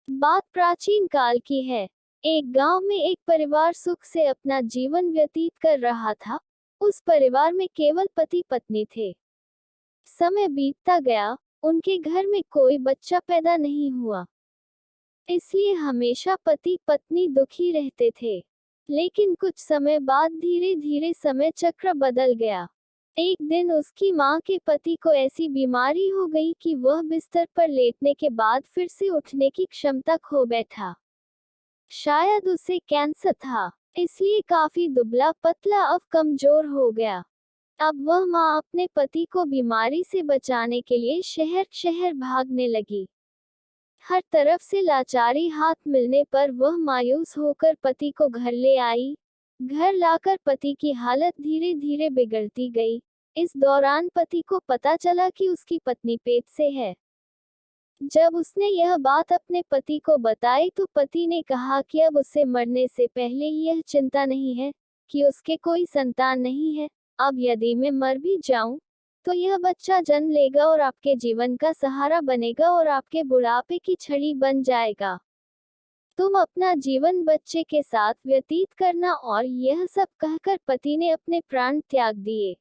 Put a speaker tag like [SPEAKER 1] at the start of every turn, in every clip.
[SPEAKER 1] बात प्राचीन काल की है। एक गांव में एक परिवार सुख से अपना जीवन व्यतीत कर रहा था। उस परिवार में केवल पति पत्नी थे। समय बीतता गया, उनके घर में कोई बच्चा पैदा नहीं हुआ। इसलिए हमेशा पति पत्नी दुखी रहते थे। लेकिन कुछ समय बाद धीरे धीरे समय चक्र बदल गया। एक दिन उसकी मां के पति को ऐसी बीमारी हो गई कि वह बिस्तर पर लेटने के बाद फिर से उठने की क्षमता खो बैठा। शायद उसे कैंसर था, इसलिए काफी दुबला पतला अब कमजोर हो गया। अब वह मां अपने पति को बीमारी से बचाने के लिए शहर शहर भागने लगी। हर तरफ से लाचारी हाथ मिलने पर वह मायूस होकर पति को घर ले आई। घर लाकर पति की हालत धीरे धीरे बिगड़ती गई। इस दौरान पति को पता चला कि उसकी पत्नी पेट से है। जब उसने यह बात अपने पति को बताई तो पति ने कहा कि अब उसे मरने से पहले ही यह चिंता नहीं है कि उसके कोई संतान नहीं है। अब यदि मैं मर भी जाऊं तो यह बच्चा जन्म लेगा और आपके जीवन का सहारा बनेगा और आपके बुढ़ापे की छड़ी बन जाएगा। तुम अपना जीवन बच्चे के साथ व्यतीत करना। और यह सब कहकर पति ने अपने प्राण त्याग दिए।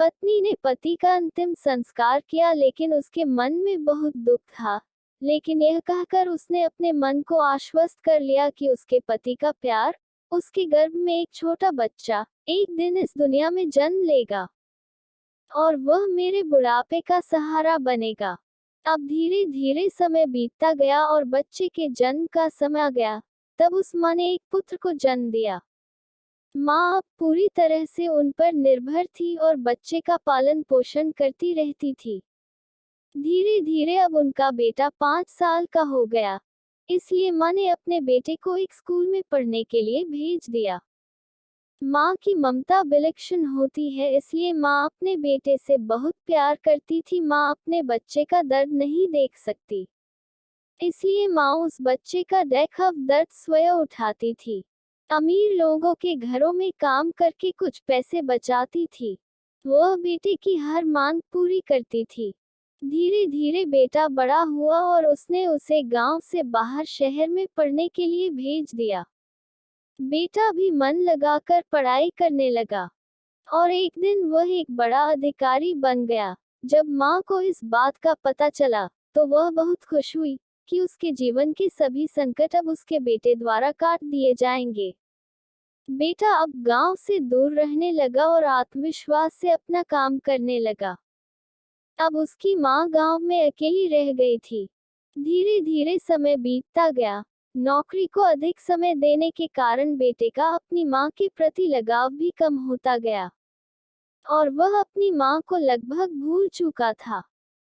[SPEAKER 1] पत्नी ने पति का अंतिम संस्कार किया, लेकिन उसके मन में बहुत दुख था। लेकिन यह कहकर उसने अपने मन को आश्वस्त कर लिया कि उसके पति का प्यार, उसके गर्भ में एक छोटा बच्चा एक दिन इस दुनिया में जन्म लेगा और वह मेरे बुढ़ापे का सहारा बनेगा। अब धीरे धीरे समय बीतता गया और बच्चे के जन्म का समय आ गया। तब उस मां ने एक पुत्र को जन्म दिया। माँ अब पूरी तरह से उन पर निर्भर थी और बच्चे का पालन पोषण करती रहती थी। धीरे धीरे अब उनका बेटा 5 साल का हो गया। इसलिए माँ ने अपने बेटे को एक स्कूल में पढ़ने के लिए भेज दिया। माँ की ममता विलक्षण होती है, इसलिए माँ अपने बेटे से बहुत प्यार करती थी। माँ अपने बच्चे का दर्द नहीं देख सकती, इसलिए माँ उस बच्चे का देखा दर्द स्वयं उठाती थी। अमीर लोगों के घरों में काम करके कुछ पैसे बचाती थी। वह बेटे की हर मांग पूरी करती थी। धीरे धीरे बेटा बड़ा हुआ और उसने उसे गांव से बाहर शहर में पढ़ने के लिए भेज दिया। बेटा भी मन लगाकर पढ़ाई करने लगा और एक दिन वह एक बड़ा अधिकारी बन गया। जब माँ को इस बात का पता चला तो वह बहुत खुश हुई कि उसके जीवन के सभी संकट अब उसके बेटे द्वारा काट दिए जाएंगे। बेटा अब गांव से दूर रहने लगा और आत्मविश्वास से अपना काम करने लगा। अब उसकी माँ गांव में अकेली रह गई थी। धीरे धीरे समय बीतता गया। नौकरी को अधिक समय देने के कारण बेटे का अपनी माँ के प्रति लगाव भी कम होता गया और वह अपनी माँ को लगभग भूल चुका था।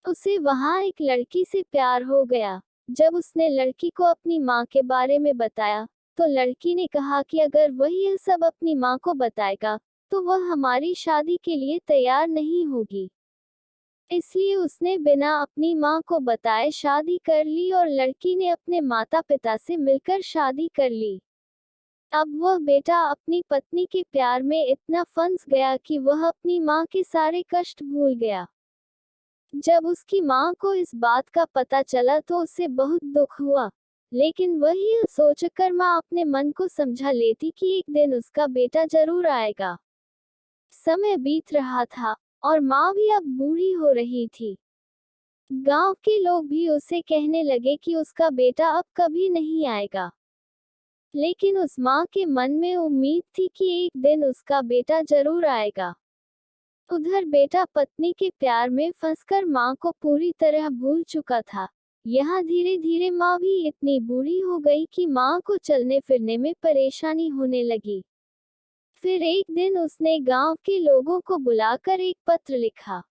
[SPEAKER 1] उसे वहाँ एक लड़की से प्यार हो गया। जब उसने लड़की को अपनी माँ के बारे में बताया तो लड़की ने कहा कि अगर वह यह सब अपनी माँ को बताएगा तो वह हमारी शादी के लिए तैयार नहीं होगी। इसलिए उसने बिना अपनी माँ को बताए शादी कर ली और लड़की ने अपने माता पिता से मिलकर शादी कर ली। अब वह बेटा अपनी पत्नी के प्यार में इतना फंस गया कि वह अपनी माँ के सारे कष्ट भूल गया। जब उसकी माँ को इस बात का पता चला तो उसे बहुत दुख हुआ, लेकिन वह यह सोचकर माँ अपने मन को समझा लेती कि एक दिन उसका बेटा जरूर आएगा। समय बीत रहा था और माँ भी अब बूढ़ी हो रही थी। गांव के लोग भी उसे कहने लगे कि उसका बेटा अब कभी नहीं आएगा। लेकिन उस माँ के मन में उम्मीद थी कि एक दिन उसका बेटा जरूर आएगा। उधर बेटा पत्नी के प्यार में फंसकर माँ को पूरी तरह भूल चुका था। यहाँ धीरे धीरे माँ भी इतनी बूढ़ी हो गई कि माँ को चलने फिरने में परेशानी होने लगी। फिर एक दिन उसने गांव के लोगों को बुलाकर एक पत्र लिखा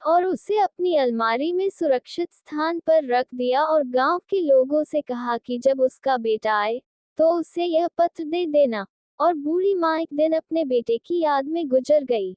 [SPEAKER 1] और उसे अपनी अलमारी में सुरक्षित स्थान पर रख दिया और गांव के लोगों से कहा कि जब उसका बेटा आए तो उसे यह पत्र दे देना। और बूढ़ी माँ एक दिन अपने बेटे की याद में गुजर गई।